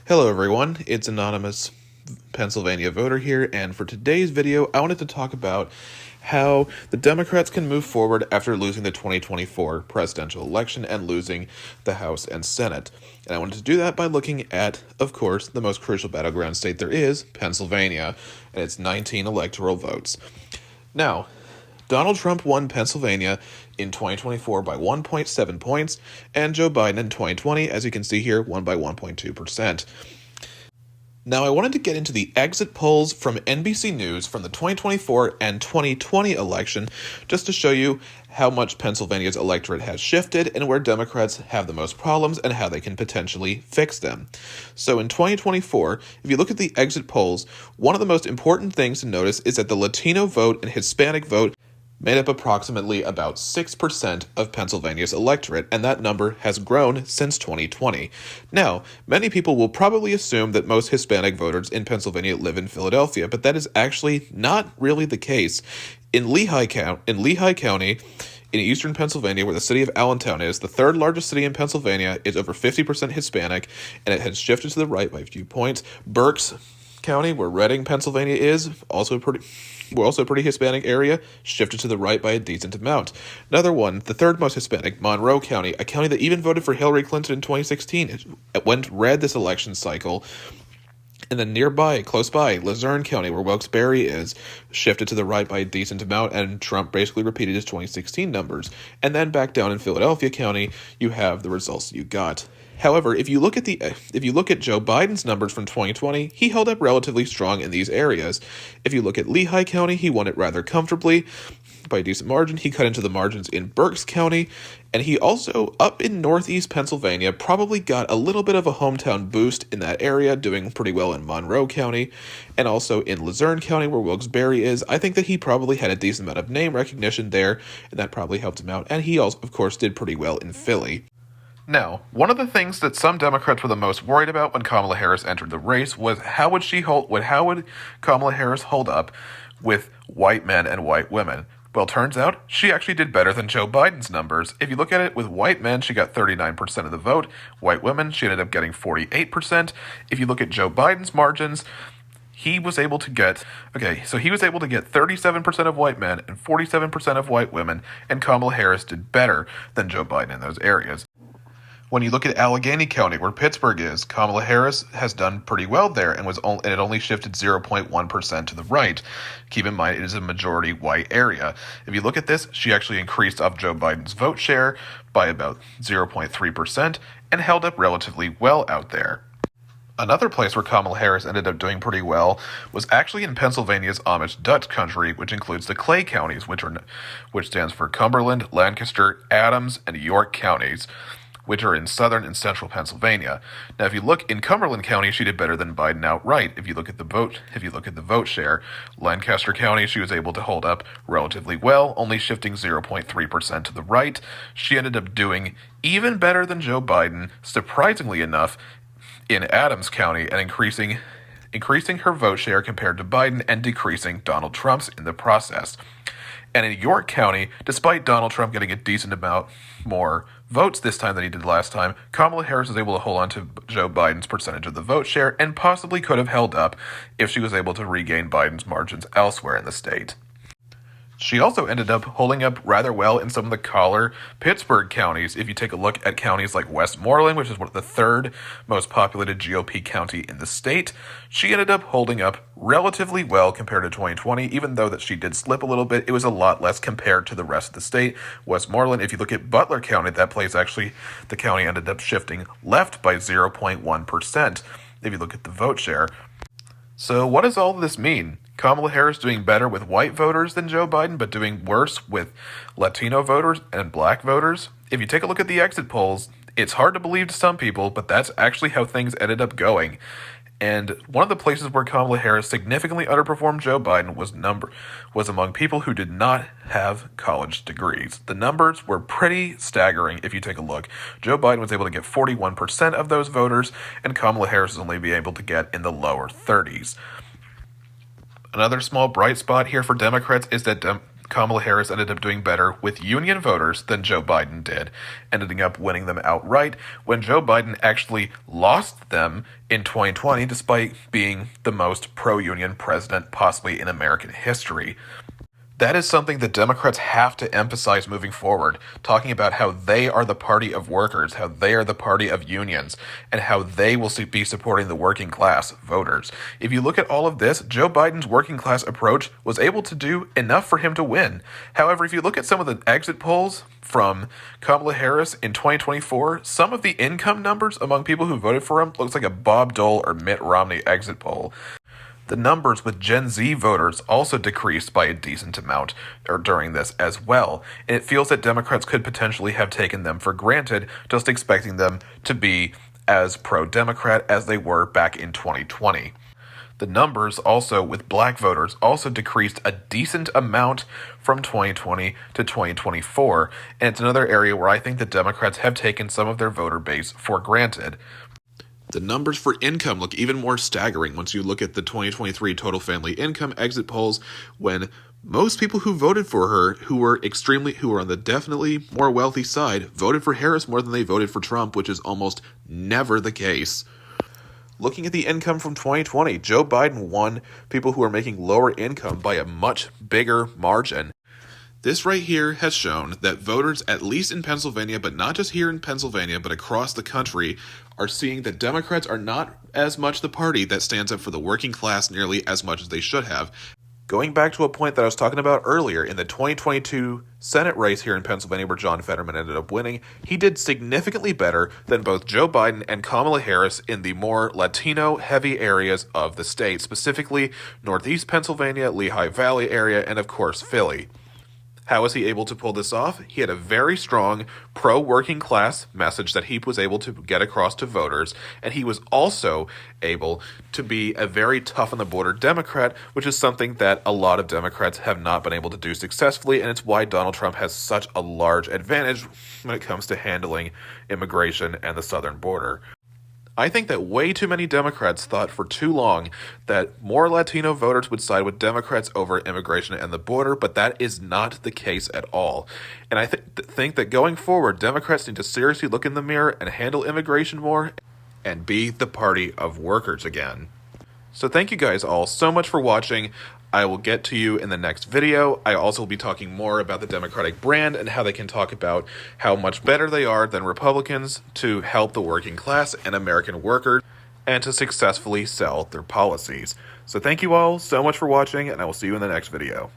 Hello everyone, it's Anonymous Pennsylvania Voter here, and for today's video, I wanted to talk about how the Democrats can move forward after losing the 2024 presidential election and losing the House and Senate. And I wanted to do that by looking at, of course, the most crucial battleground state there is, Pennsylvania, and its 19 electoral votes. Now, Donald Trump won Pennsylvania in 2024 by 1.7 points, and Joe Biden in 2020, as you can see here, won by 1.2%. Now, I wanted to get into the exit polls from NBC News from the 2024 and 2020 election just to show you how much Pennsylvania's electorate has shifted and where Democrats have the most problems and how they can potentially fix them. So in 2024, if you look at the exit polls, one of the most important things to notice is that the Latino vote and Hispanic vote made up approximately about 6% of Pennsylvania's electorate, and that number has grown since 2020. Now, many people will probably assume that most Hispanic voters in Pennsylvania live in Philadelphia, but that is actually not really the case. In Lehigh County, in eastern Pennsylvania, where the city of Allentown is, the third largest city in Pennsylvania, is over 50% Hispanic, and it has shifted to the right by a few points. Berks County, where Reading, Pennsylvania is, also a pretty Hispanic area, shifted to the right by a decent amount. Another one, the third most Hispanic, Monroe County, a county that even voted for Hillary Clinton in 2016. It went red this election cycle. And then close by, Luzerne County, where Wilkes-Barre is, shifted to the right by a decent amount, and Trump basically repeated his 2016 numbers. And then back down in Philadelphia County, you have the results you got. However, if you look at Joe Biden's numbers from 2020, he held up relatively strong in these areas. If you look at Lehigh County, he won it rather comfortably by a decent margin. He cut into the margins in Berks County, and he also, up in northeast Pennsylvania, probably got a little bit of a hometown boost in that area, doing pretty well in Monroe County, and also in Luzerne County, where Wilkes-Barre is. I think that he probably had a decent amount of name recognition there, and that probably helped him out, and he also, of course, did pretty well in Philly. Now, one of the things that some Democrats were the most worried about when Kamala Harris entered the race was how would Kamala Harris hold up with white men and white women? Well, turns out she actually did better than Joe Biden's numbers. If you look at it, with white men, she got 39% of the vote. White women, she ended up getting 48%. If you look at Joe Biden's margins, he was able to get 37% of white men and 47% of white women, and Kamala Harris did better than Joe Biden in those areas. When you look at Allegheny County, where Pittsburgh is, Kamala Harris has done pretty well there and it only shifted 0.1% to the right. Keep in mind, it is a majority white area. If you look at this, she actually increased off Joe Biden's vote share by about 0.3% and held up relatively well out there. Another place where Kamala Harris ended up doing pretty well was actually in Pennsylvania's Amish Dutch country, which includes the Clay counties, which stands for Cumberland, Lancaster, Adams, and York counties, which are in southern and central Pennsylvania. Now, if you look in Cumberland County, she did better than Biden outright. If you look at the vote share, Lancaster County, she was able to hold up relatively well, only shifting 0.3% to the right. She ended up doing even better than Joe Biden, surprisingly enough, in Adams County, and increasing her vote share compared to Biden and decreasing Donald Trump's in the process. And in York County, despite Donald Trump getting a decent amount more votes this time than he did last time, Kamala Harris was able to hold on to Joe Biden's percentage of the vote share and possibly could have held up if she was able to regain Biden's margins elsewhere in the state. She also ended up holding up rather well in some of the collar Pittsburgh counties. If you take a look at counties like Westmoreland, which is the third most populated GOP county in the state, she ended up holding up relatively well compared to 2020. Even though that she did slip a little bit, it was a lot less compared to the rest of the state. Westmoreland, if you look at Butler County, the county ended up shifting left by 0.1%. If you look at the vote share. So what does all of this mean? Kamala Harris doing better with white voters than Joe Biden, but doing worse with Latino voters and black voters? If you take a look at the exit polls, it's hard to believe to some people, but that's actually how things ended up going. And one of the places where Kamala Harris significantly underperformed Joe Biden was among people who did not have college degrees. The numbers were pretty staggering if you take a look. Joe Biden was able to get 41% of those voters, and Kamala Harris was only able to get in the lower 30s. Another small bright spot here for Democrats is that Kamala Harris ended up doing better with union voters than Joe Biden did, ending up winning them outright when Joe Biden actually lost them in 2020 despite being the most pro-union president possibly in American history. That is something that Democrats have to emphasize moving forward, talking about how they are the party of workers, how they are the party of unions, and how they will be supporting the working class voters. If you look at all of this, Joe Biden's working class approach was able to do enough for him to win. However, if you look at some of the exit polls from Kamala Harris in 2024, some of the income numbers among people who voted for him looks like a Bob Dole or Mitt Romney exit poll. The numbers with Gen Z voters also decreased by a decent amount during this as well, and it feels that Democrats could potentially have taken them for granted, just expecting them to be as pro-Democrat as they were back in 2020. The numbers also with black voters also decreased a decent amount from 2020 to 2024, and it's another area where I think that Democrats have taken some of their voter base for granted. The numbers for income look even more staggering once you look at the 2023 total family income exit polls, when most people who voted for her, who were on the definitely more wealthy side, voted for Harris more than they voted for Trump, which is almost never the case. Looking at the income from 2020, Joe Biden won people who are making lower income by a much bigger margin. This right here has shown that voters, at least in Pennsylvania, but not just here in Pennsylvania, but across the country, are seeing that Democrats are not as much the party that stands up for the working class nearly as much as they should have. Going back to a point that I was talking about earlier, in the 2022 Senate race here in Pennsylvania where John Fetterman ended up winning, he did significantly better than both Joe Biden and Kamala Harris in the more Latino-heavy areas of the state, specifically Northeast Pennsylvania, Lehigh Valley area, and of course Philly. How was he able to pull this off? He had a very strong pro-working class message that he was able to get across to voters, and he was also able to be a very tough-on-the-border Democrat, which is something that a lot of Democrats have not been able to do successfully, and it's why Donald Trump has such a large advantage when it comes to handling immigration and the southern border. I think that way too many Democrats thought for too long that more Latino voters would side with Democrats over immigration and the border, but that is not the case at all. And I think that going forward, Democrats need to seriously look in the mirror and handle immigration more and be the party of workers again. So thank you guys all so much for watching. I will get to you in the next video. I also will be talking more about the Democratic brand and how they can talk about how much better they are than Republicans to help the working class and American workers and to successfully sell their policies. So thank you all so much for watching, and I will see you in the next video.